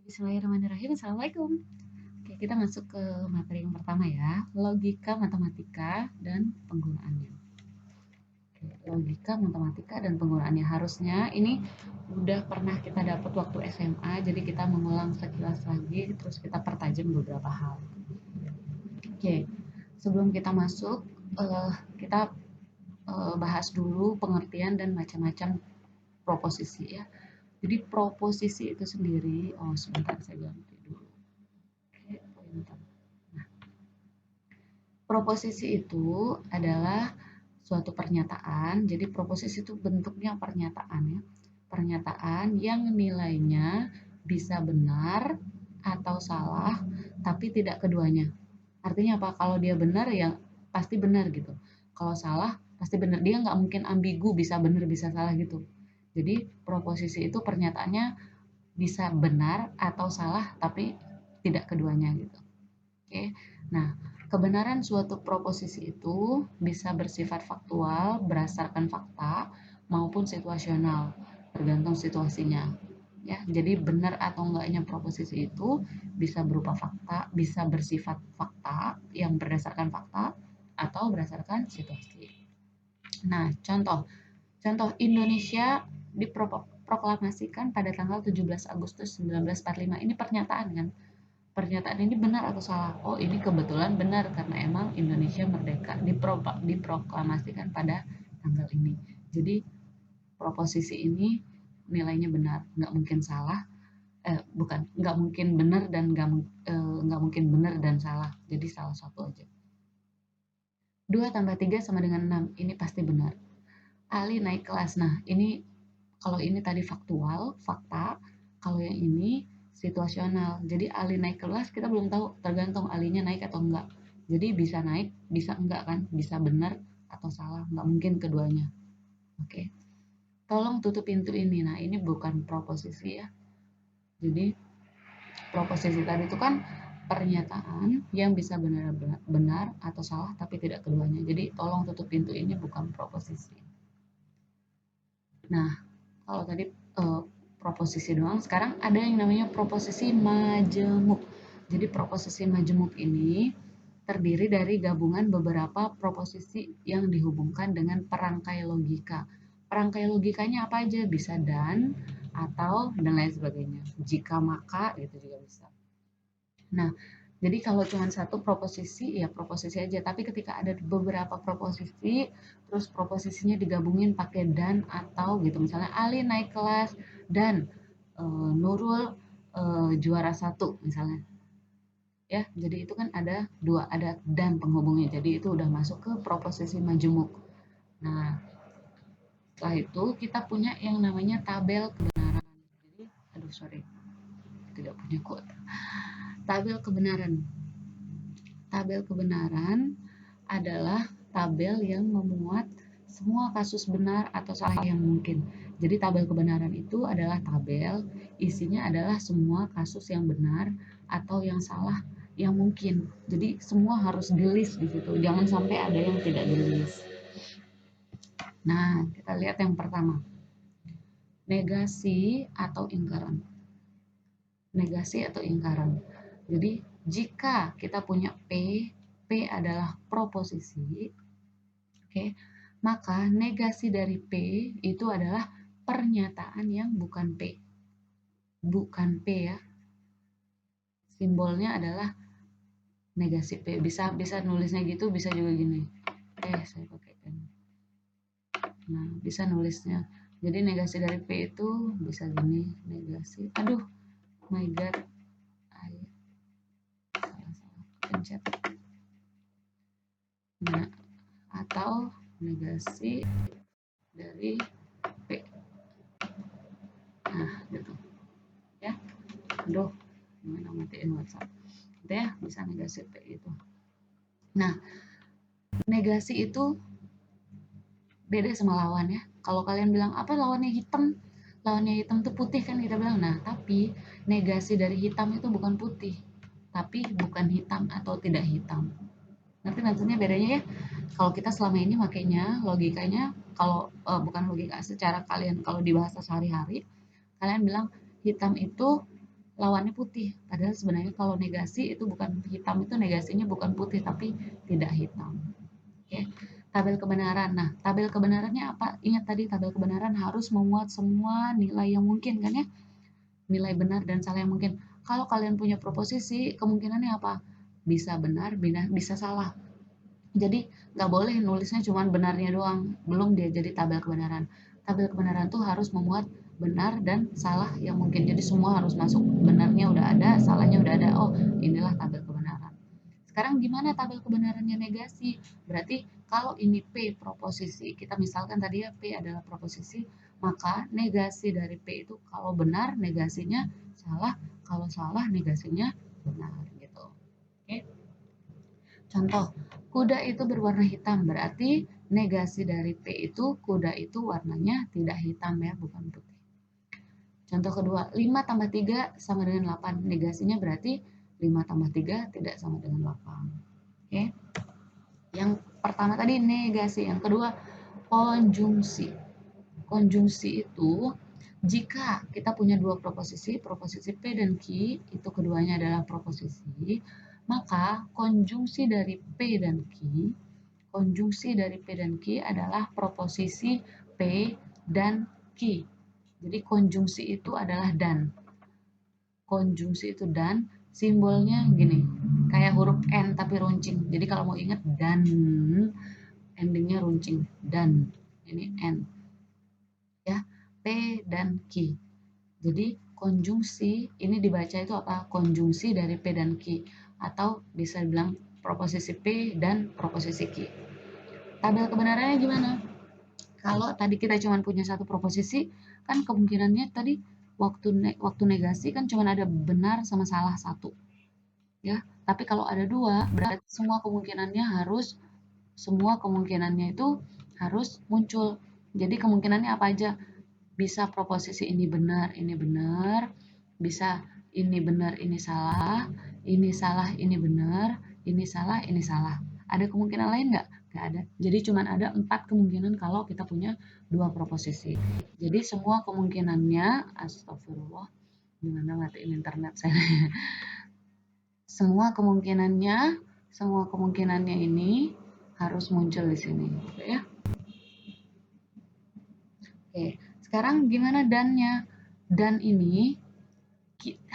Bismillahirrahmanirrahim. Assalamualaikum. Oke, kita masuk ke materi yang pertama ya, logika matematika dan penggunaannya. Oke, logika matematika dan penggunaannya harusnya ini udah pernah kita dapat waktu SMA, jadi kita mengulang sekilas lagi, terus kita pertajam beberapa hal. Oke, sebelum kita masuk, kita bahas dulu pengertian dan macam-macam proposisi ya. Jadi proposisi itu sendiri, sebentar saya ganti dulu. Oke, pointer. Proposisi itu adalah suatu pernyataan. Jadi proposisi itu bentuknya pernyataan ya. Pernyataan yang nilainya bisa benar atau salah, tapi tidak keduanya. Artinya apa? Kalau dia benar ya pasti benar gitu. Kalau salah pasti benar. Dia nggak mungkin ambigu bisa benar bisa salah gitu. Jadi proposisi itu pernyataannya bisa benar atau salah, tapi tidak keduanya gitu. Oke. Nah, kebenaran suatu proposisi itu bisa bersifat faktual berdasarkan fakta maupun situasional, tergantung situasinya. Ya, jadi benar atau enggaknya proposisi itu bisa berupa fakta, bisa bersifat fakta yang berdasarkan fakta atau berdasarkan situasi. Nah, contoh Indonesia diproklamasikan pada tanggal 17 Agustus 1945. Ini pernyataan kan? Pernyataan ini benar atau salah? Oh, ini kebetulan benar karena emang Indonesia merdeka diproklamasikan pada tanggal ini. Jadi proposisi ini nilainya benar, nggak mungkin salah. Bukan, nggak mungkin benar dan nggak mungkin benar dan salah. Jadi salah satu aja. 2 tambah 3 sama dengan 6. Ini pasti benar. Ali naik kelas. Nah, ini kalau ini tadi faktual, fakta. Kalau yang ini situasional. Jadi Ali naik kelas kita belum tahu, tergantung Alinya naik atau enggak. Jadi bisa naik, bisa enggak kan? Bisa benar atau salah, enggak mungkin keduanya. Oke. Tolong tutup pintu ini. Nah, ini bukan proposisi ya. Jadi proposisi tadi itu kan pernyataan yang bisa benar atau salah tapi tidak keduanya. Jadi tolong tutup pintu ini bukan proposisi. Nah, kalau tadi proposisi doang, sekarang ada yang namanya proposisi majemuk. Jadi proposisi majemuk ini terdiri dari gabungan beberapa proposisi yang dihubungkan dengan perangkai logika. Perangkai logikanya apa aja? Bisa dan, atau, dan lain sebagainya. Jika maka, gitu juga bisa. Nah, jadi kalau cuma satu proposisi, ya proposisi aja. Tapi ketika ada beberapa proposisi, terus proposisinya digabungin pakai dan atau gitu. Misalnya Ali naik kelas dan Nurul juara satu misalnya. Ya, jadi itu kan ada dua, ada dan penghubungnya. Jadi itu udah masuk ke proposisi majemuk. Nah, setelah itu kita punya yang namanya tabel kebenaran. Jadi, aduh sorry, tidak punya quote. Tabel kebenaran. Tabel kebenaran adalah tabel yang memuat semua kasus benar atau salah yang mungkin. Jadi tabel kebenaran itu adalah tabel, isinya adalah semua kasus yang benar atau yang salah yang mungkin. Jadi semua harus di-list di situ. Jangan sampai ada yang tidak di-list. Nah, kita lihat yang pertama. Negasi atau ingkaran. Negasi atau ingkaran. Jadi, jika kita punya P adalah proposisi, oke, maka negasi dari P itu adalah pernyataan yang bukan P. Bukan P ya. Simbolnya adalah negasi P. Bisa nulisnya gitu, bisa juga gini. Saya pakai pen. Nah, bisa nulisnya. Jadi negasi dari P itu bisa gini, negasi. Aduh, my god. Salah pencet. Nah, atau negasi dari P. Nah, gitu. Ya. Aduh, gimana matiin WhatsApp. Gitu ya, bisa negasi P itu. Nah, negasi itu beda sama lawan ya. Kalau kalian bilang apa lawannya hitam? Lawannya hitam tuh putih kan kita bilang. Nah, tapi negasi dari hitam itu bukan putih, tapi bukan hitam atau tidak hitam. Ngerti maksudnya bedanya ya? Kalau kita selama ini makainya logikanya kalau bukan logika secara kalian kalau di bahasa sehari-hari kalian bilang hitam itu lawannya putih. Padahal sebenarnya kalau negasi itu bukan hitam, itu negasinya bukan putih tapi tidak hitam. Oke. Tabel kebenaran. Nah, tabel kebenarannya apa? Ingat tadi tabel kebenaran harus memuat semua nilai yang mungkin kan ya? Nilai benar dan salah yang mungkin. Kalau kalian punya proposisi, kemungkinannya apa? Bisa benar, bisa salah. Jadi nggak boleh nulisnya cuma benarnya doang, belum dia jadi tabel kebenaran. Tabel kebenaran tuh harus memuat benar dan salah yang mungkin. Jadi semua harus masuk. Benarnya udah ada, salahnya udah ada. Oh, inilah tabel kebenaran. Sekarang gimana tabel kebenarannya negasi? Berarti kalau ini P proposisi, kita misalkan tadi ya P adalah proposisi, maka negasi dari P itu kalau benar negasinya salah, kalau salah negasinya benar gitu. Oke. Contoh, kuda itu berwarna hitam, berarti negasi dari P itu kuda itu warnanya tidak hitam ya, bukan putih. Contoh kedua, 5 tambah 3 sama dengan 8. Negasinya berarti 5 tambah 3 tidak sama dengan 8. Oke. Yang pertama tadi negasi, yang kedua konjungsi. Konjungsi itu jika kita punya dua proposisi, proposisi P dan Q, itu keduanya adalah proposisi, maka konjungsi dari P dan Q, konjungsi dari P dan Q adalah proposisi P dan Q. Jadi konjungsi itu adalah dan. Konjungsi itu dan, simbolnya gini, kayak huruf N tapi runcing. Jadi kalau mau ingat dan, endingnya runcing, dan. Ini N. Ya, P dan Q. Jadi konjungsi ini dibaca itu apa? Konjungsi dari P dan Q, atau bisa bilang proposisi P dan proposisi Q. Tabel kebenarannya gimana? Kalau tadi kita cuma punya satu proposisi, kan kemungkinannya tadi waktu negasi kan cuma ada benar sama salah satu, ya. Tapi kalau ada dua, berarti semua kemungkinannya itu harus muncul. Jadi kemungkinannya apa aja? Bisa proposisi ini benar, bisa ini benar, ini salah, ini benar, ini salah, ini salah. Ada kemungkinan lain nggak? Nggak ada. Jadi cuma ada 4 kemungkinan kalau kita punya dua proposisi. Jadi semua kemungkinannya, astagfirullah, gimana matiin internet saya. Semua kemungkinannya ini harus muncul di sini, ya. Oke, sekarang gimana dan-nya? Dan ini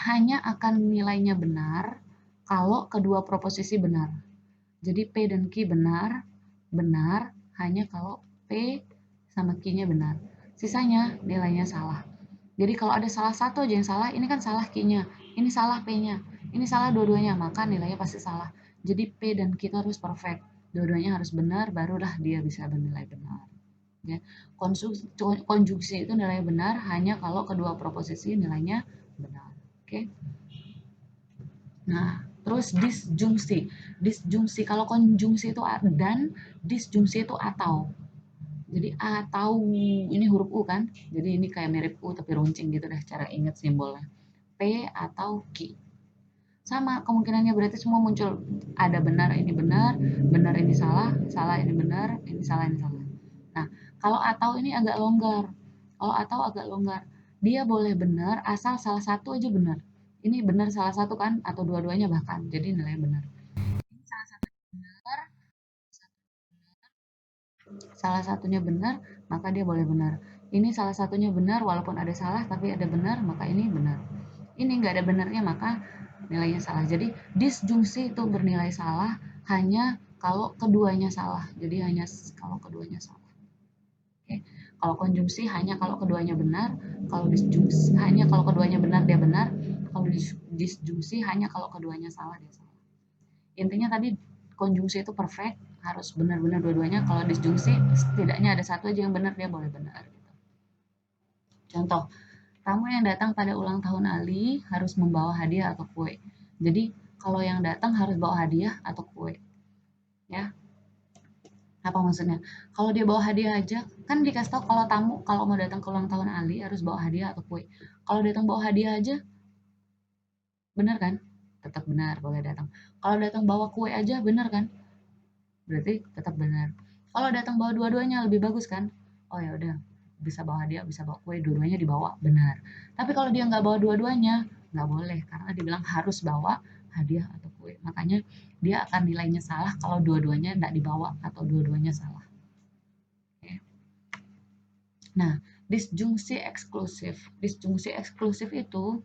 hanya akan nilainya benar kalau kedua proposisi benar. Jadi P dan Q benar hanya kalau P sama Q-nya benar. Sisanya nilainya salah. Jadi kalau ada salah satu aja yang salah, ini kan salah Q-nya, ini salah P-nya, ini salah dua-duanya, maka nilainya pasti salah. Jadi P dan Q itu harus perfect. Dua-duanya harus benar, barulah dia bisa bernilai benar. Ya. Konjungsi itu nilai benar hanya kalau kedua proposisi nilainya benar. Oke. Nah, terus disjungsi. Disjungsi kalau konjungsi itu dan, disjungsi itu atau. Jadi atau ini huruf U kan? Jadi ini kayak mirip U tapi runcing gitu deh cara ingat simbolnya. P atau Q. Sama kemungkinannya berarti semua muncul. Ada benar ini benar, benar ini salah, salah ini benar, ini salah ini salah. Nah, kalau atau ini agak longgar. Kalau atau agak longgar, dia boleh benar asal salah satu aja benar. Ini benar salah satu kan, atau dua-duanya bahkan. Jadi nilai benar. Ini salah satunya benar, maka dia boleh benar. Ini salah satunya benar, walaupun ada salah, tapi ada benar, maka ini benar. Ini nggak ada benarnya, maka nilainya salah. Jadi disjungsi itu bernilai salah hanya kalau keduanya salah. Jadi hanya kalau keduanya salah. Oke. Kalau konjungsi hanya kalau keduanya benar, kalau disjungsi hanya kalau keduanya benar dia benar, kalau disjungsi hanya kalau keduanya salah dia salah. Intinya tadi konjungsi itu perfect, harus benar-benar dua-duanya. Kalau disjungsi setidaknya ada satu aja yang benar, dia boleh benar gitu. Contoh, tamu yang datang pada ulang tahun Ali harus membawa hadiah atau kue. Jadi kalau yang datang harus bawa hadiah atau kue, ya. Apa maksudnya? Kalau dia bawa hadiah aja, kan dikasih tahu kalau tamu kalau mau datang ke ulang tahun Ali harus bawa hadiah atau kue. Kalau datang bawa hadiah aja, benar kan? Tetap benar, boleh datang. Kalau datang bawa kue aja, benar kan? Berarti tetap benar. Kalau datang bawa dua-duanya lebih bagus kan? Oh ya udah, bisa bawa hadiah, bisa bawa kue, dua-duanya dibawa, benar. Tapi kalau dia nggak bawa dua-duanya, nggak boleh karena dibilang harus bawa hadiah atau kue. Makanya dia akan nilainya salah kalau dua-duanya nggak dibawa atau dua-duanya salah. Oke. Nah, disjungsi eksklusif. Disjungsi eksklusif itu